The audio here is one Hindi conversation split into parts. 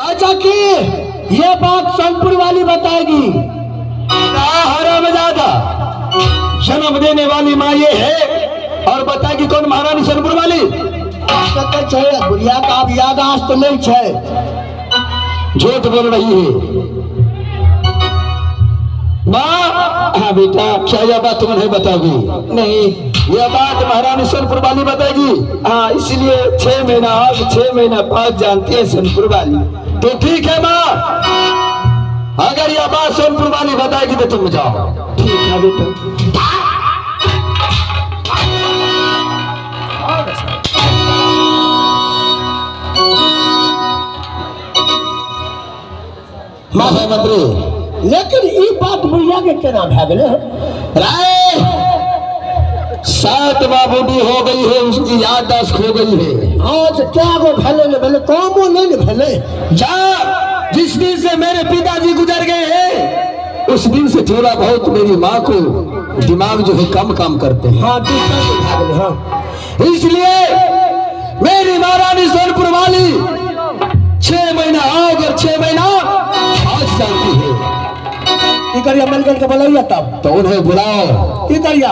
अच्छा कि ये बात सोनपुर वाली बताएगी। हरामजादा, जन्म देने वाली माँ ये है और बताएगी कौन महारानी सोनपुर वाली? बुढ़िया का अब यादाश्त तो नहीं है। झूठ बोल रही है माँ। हाँ बेटा, क्या यह बात तुम नहीं बताओगी? नहीं, यह बात महारानी सोनपुर वाली बताएगी। हाँ, इसलिए 6 महीना आग 6 महीना बाद जानती है सोनपुर वाली। तो ठीक है माँ, अगर यह बात सोनपुर वाली बताएगी तो तुम जाओ। ठीक है बेटा। महामंत्री, लेकिन ये बात बुढ़िया के केना भै गेले राय 7 बाबूडी हो गई है, उसकी याददाश्त खो गई है। आज क्या गो भले न भले, कामो नहीं भले। जा, जिस दिन से मेरे पिताजी गुजर गए हैं उस दिन से थोड़ा बहुत मेरी माँ को दिमाग जो है कम काम करते हैं। हाँ हाँ, इसलिए मेरी महारानी सोनपुर वाली 6 महीना आग और 6 महीना आज जानती है। की करिया मिलकर के बुलाइया तब तो उन्हें बुलाओ। की करिया?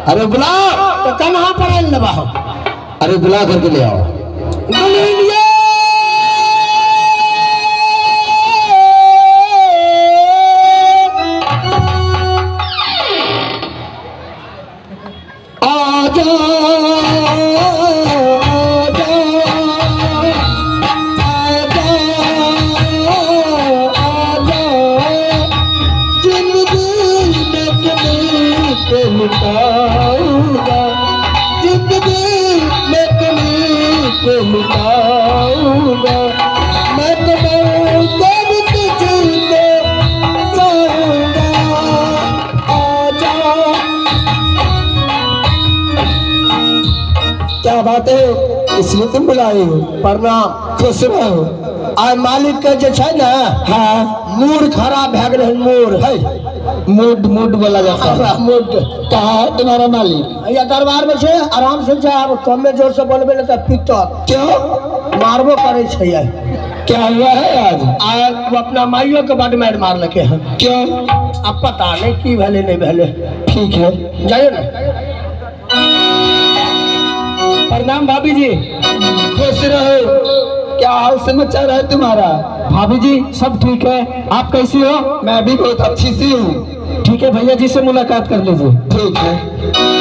अरे बुलाओ। तो कहाँ पर आयल लबा? अरे बुला करके ले आओ। क्या बात है, इसलिए तुम बुलाए हो? प्रणाम। खुश रहो। आज मालिक के जे छै ना, हाँ, मूड खराब भै गेले है। मूड है, मूड मूड बोला जाता है। मूड कहाँ है तुम्हारा मालिक? या दरबार में छे, आराम से जा। अब कम में जोर से बोलबे न त पिटत। क्यों? मारबो करे छै। क्या हुआ है आज? आज वो अपना माइयों के बड मार मार लगे हैं। क्यों? अब पता नहीं की भले नहीं भले। ठीक है, जाइए ना। प्रणाम भाभी जी। खुश रहो। क्या हाल समाचार है तुम्हारा? भाभी जी सब ठीक है, आप कैसी हो? मैं भी बहुत अच्छी सी हूँ। ठीक है, भैया जी से मुलाकात कर लीजिए। ठीक है।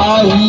I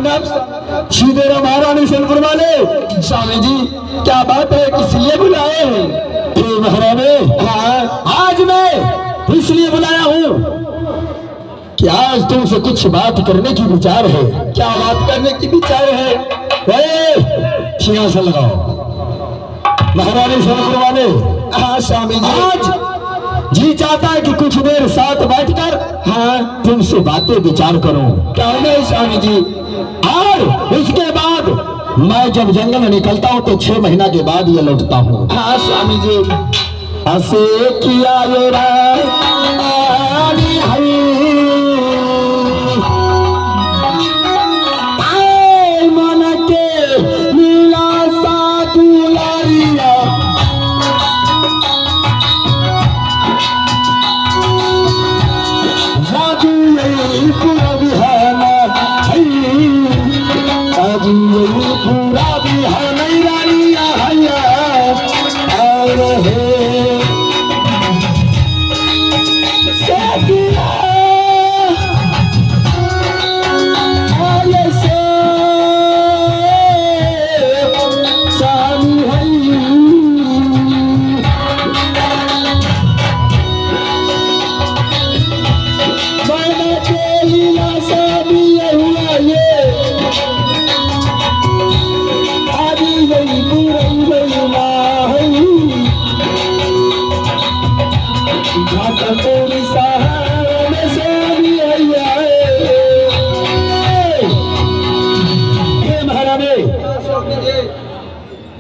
नफ्स सीधे रहो महारानी सोनपुर वाले। स्वामी जी क्या बात है, किस लिए बुलाए हैं? हे महारानी, हाँ आज मैं इसलिए बुलाया हूँ कि आज तुमसे कुछ बात करने की विचार है। क्या बात करने की विचार है? सिंहासन लगाओ महारानी सोनपुर वाले। हाँ स्वामी जी, आज जी चाहता है कि कुछ देर साथ बैठकर हाँ तुमसे बातें विचार करूं। क्या नहीं स्वामी जी, और उसके बाद मैं जब जंगल निकलता हूं तो 6 महीना के बाद ये लौटता हूं। हाँ स्वामी जी। हसे किया ये मन के नीला सा दुलारिया पूरा बिहाना पूरा बिहाना रानिया हैया और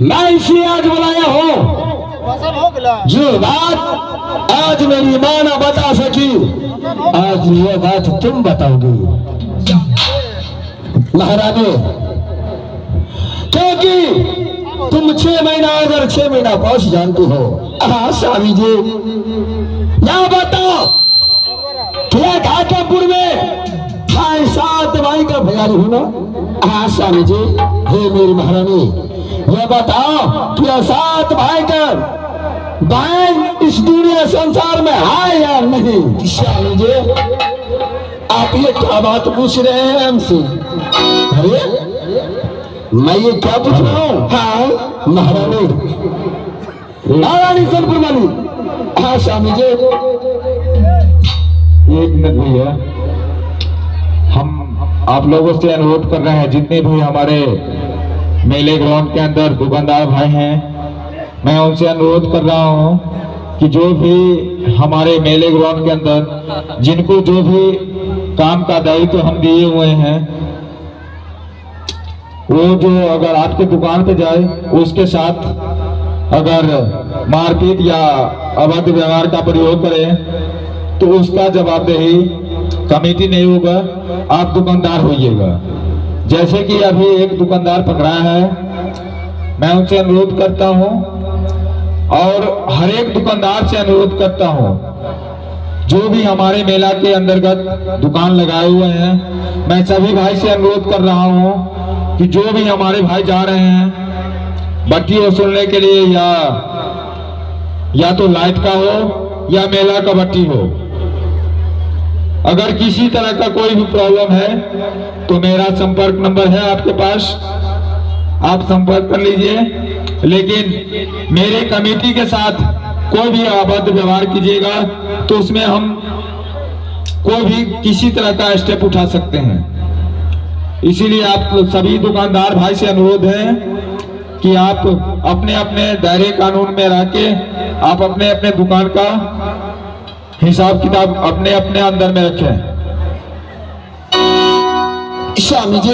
मैं इसे आज बुलाया हूँ जो बात आज मेरी मां ना बता सकी, आज ये बात तुम बताओगी महारानी, क्योंकि तुम 6 महीना अगर 6 महीना पहुंच जानती हो। हाँ स्वामी जी, या बताओ क्या घाटापुर में मैं 7 भाई का भैयारी हूं ना। हाँ स्वामी जी, हे मेरी महारानी ये बताओ कि 7 भाई का बहन इस दुनिया संसार में है या नहीं? स्वामी जी आप ये क्या बात पूछ रहे हैं हमसे? अरे मैं ये क्या पूछ रहा हूँ? हाँ महारानी, महारानी सोनपुर वाली। हाँ स्वामी जी। एक मिनट भैया, हम आप लोगों से अनुरोध कर रहे हैं, जितने भी हमारे मेले ग्राउंड के अंदर दुकानदार भाई हैं, मैं उनसे अनुरोध कर रहा हूं कि जो भी हमारे मेले ग्राउंड के अंदर जिनको जो भी काम का दायित्व हम दिए हुए हैं, वो जो अगर आपके दुकान पे जाए उसके साथ अगर मारपीट या अभद्र व्यवहार का प्रयोग करे तो उसका जवाबदेही कमेटी नहीं होगा, आप दुकानदार होइएगा। जैसे कि अभी एक दुकानदार पकड़ा है, मैं उनसे अनुरोध करता हूं और हर एक दुकानदार से अनुरोध करता हूं, जो भी हमारे मेला के अंतर्गत दुकान लगाए हुए हैं, मैं सभी भाई से अनुरोध कर रहा हूं कि जो भी हमारे भाई जा रहे हैं बट्टी वसूलने के लिए या तो लाइट का हो या मेला का बट्टी हो, अगर किसी तरह का कोई भी प्रॉब्लम है तो मेरा संपर्क नंबर है आपके पास, आप संपर्क कर लीजिए। लेकिन मेरे कमेटी के साथ कोई भी अभद्र व्यवहार कीजिएगा तो उसमें हम कोई भी किसी तरह का स्टेप उठा सकते हैं। इसीलिए आप सभी दुकानदार भाई से अनुरोध है कि आप अपने अपने दायरे कानून में रह के आप अपने अपने दुकान का हिसाब किताब अपने अपने अंदर में रखें। स्वामी जी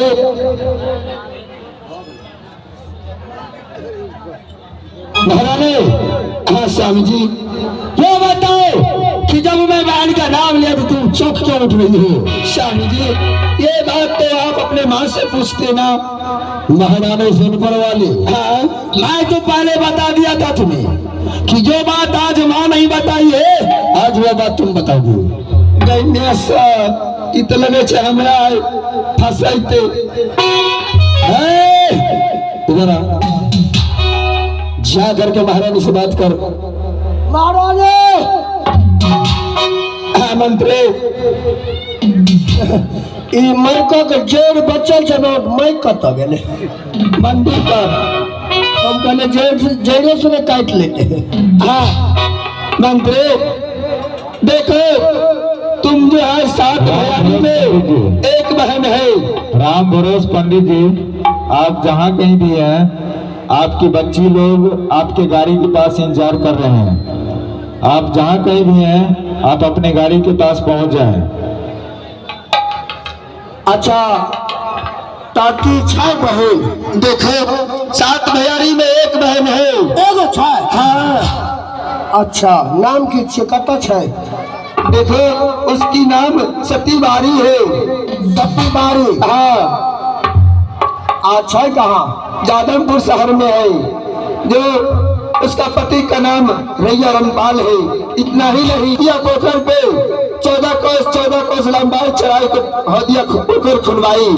महारानी। हाँ स्वामी जी, ये बताओ कि जब मैं बहन का नाम लिया तो तुम चौंक क्यों उठ रही हो? स्वामी जी ये बात तो आप अपने माँ से पूछते ना, महारानी सोनपुर वाली। हाँ मैं तो पहले बता दिया था तुम्हें कि जो बात आज माँ नहीं बताई है आज वो बात तुम बताओगे। इतने हमरा फंसते इधर जा करके महारानी से बात कर। महारानी मंत्री ई मैका के जेड़ बचल छे ना मैं कत गेले मंदिर पर हम कहने जेड़े से काट लेते। हाँ मंत्री देखो तुम जो है 7 भाई में एक बहन है। राम भरोस पंडित जी, आप जहाँ कहीं भी हैं, आपकी बच्ची लोग आपके गाड़ी के पास इंतजार कर रहे हैं। आप जहाँ कहीं भी हैं, आप अपने गाड़ी के पास पहुँच जाएं। अच्छा ताकि 6 बहन देखो 7 भैयारी में एक बहन है। एगो 6। हाँ अच्छा नाम की छे कत छे? देखो उसकी नाम सतीबारी है। सतीबारी। हाँ अच्छा कहाँ? जादवपुर शहर में है। जो उसका पति का नाम रैया रनपाल है। इतना ही नहीं, यह पोखर पे 14 कोस लंबाई चढ़ाई को हदिया पोखर खुलवाई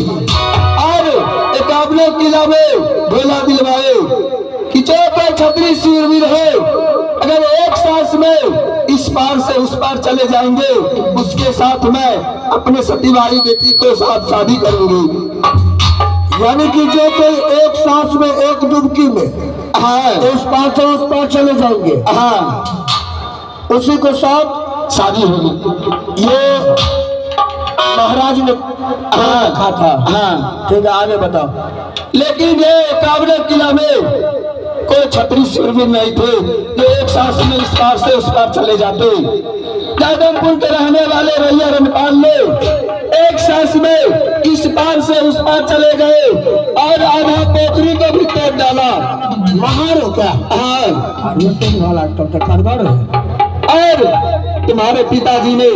और एकावने किला में ढोला दिलवाए कि जो कोई क्षत्रिय शूरवीर है अगर एक सांस में इस पार से उस पार चले जाएंगे उसके साथ मैं अपने सतीवारी बेटी को साथ शादी करूंगी। यानी कि जो कोई एक सांस में एक डुबकी में हाँ इस पार से उस पार चले जाएंगे, हाँ उसी के साथ शादी होगी। ये महाराज ने हाँ कहा था। हाँ ठीक है आगे बताओ। लेकिन ये एकावने किला में कोई छत्री शूरवीर नहीं थे जो एक सांस में इस पार से उस पार चले जाते। जादवपुर के रहने वाले रैया रनपाल ने एक सांस में इस पार से उस पार चले गए और आधा पोखरी को भी तोड़ डाला। महार हो क्या? हाँ ये तो वाला तब तक कारगर है। और तुम्हारे पिताजी ने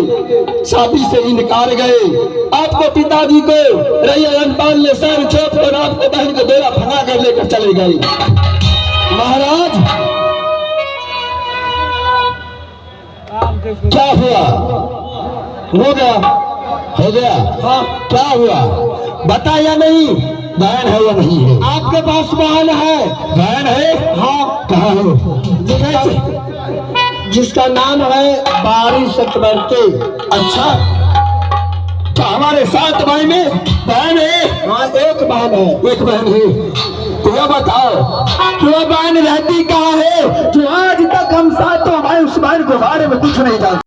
शादी से इनकार गए। आपको पिताजी को रैया रनपाल ने सर छोप कर आपको बहन को बेड़ा फंगा कर लेकर चले गए। महाराज क्या हुआ? हो गया। हाँ क्या हुआ बताया नहीं? बहन है या नहीं है? आपके पास बहन है? बहन है। हाँ कहाँ है? जिसका नाम है बारी सतवर्ती। अच्छा तो हमारे 7 भाई में बहन है? हाँ एक बहन है। एक बहन है। तो यह बताओ क्यों बहन रहती कहाँ है जो आज तक हम 7 भाई उस बहन के बारे में कुछ नहीं जानते?